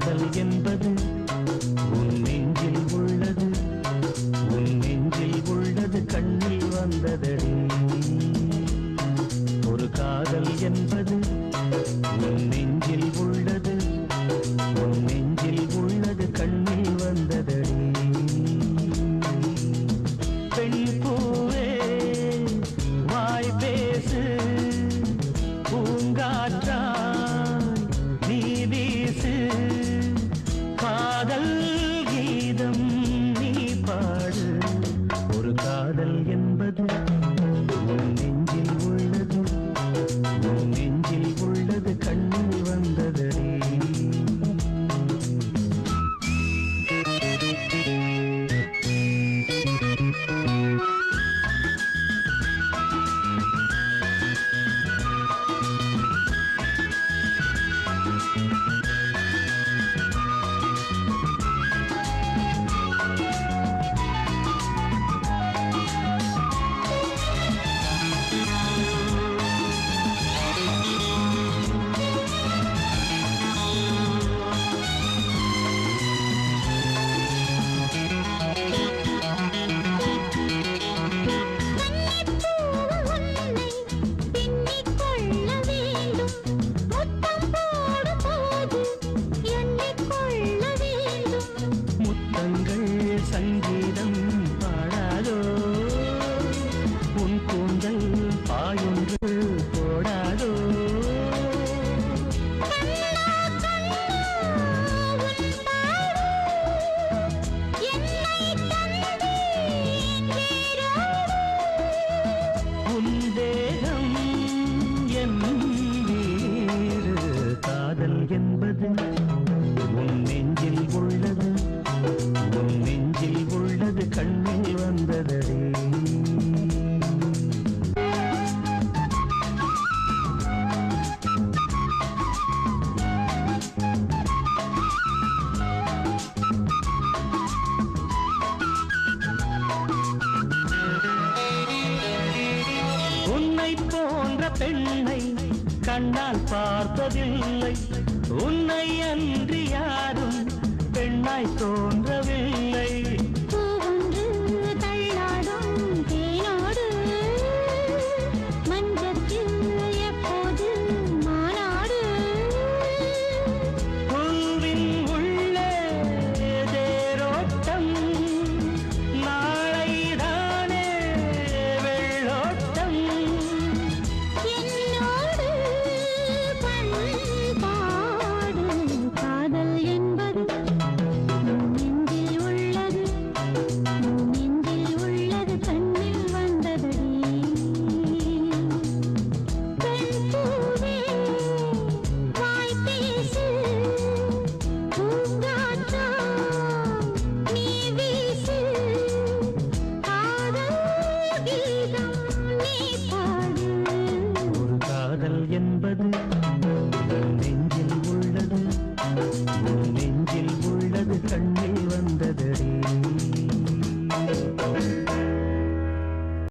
காதல் என்பது உன் நெஞ்சில் உள்ளது, உன் நெஞ்சில் உள்ளது கண்ணில் வந்ததடி. ஒரு காதல் என்பது உன் நெஞ்சில் உள்ளது, உன் நெஞ்சில் உள்ளது கண்ணில் வந்ததடி. பெண் பூவே வாய் பேசு, பூங்காற்றாய் நீ வீசு, காதல் கீதம் நீ பாடு. ஒரு காதல் என்பது உன் நெஞ்சில் உள்ளது, உன் நெஞ்சில் உள்ளது கண்ணில் வந்ததடி. சங்கீதம் பாடாதோ, உன் கூந்தல் பாயொன்று போடாதோ. உன் தேகம் என் வீடு. காதல் என்பது உன் நெஞ்சில் உள்ளது, உன் நெஞ்சில் உள்ளது கண்ணில் வந்ததடி. உன்னை போன்ற பெண்ணை கண்ணால் பார்த்ததில்லை, உன்னை அன்றி யாரும் பெண்ணாய் தோன்றவில்லை. பூவொன்று தள்ளாடும் தேனோடு மஞ்சத்தில் எப்போது மாநாடு. பூவின் உள்ளே தேரோட்டம், நாளைதானே வெள்ளோட்டம். என்னோடு பண்பாடு. காதல் என்பது நெஞ்சில் உள்ளது, நெஞ்சில் உள்ளது கண்ணில் வந்ததடி. பெண் பூவே வாய் பேசு, பூங்காற்றாய் நீ வீசு, காதல் கீதம் நீ பாடு. ஒரு காதல் என்பது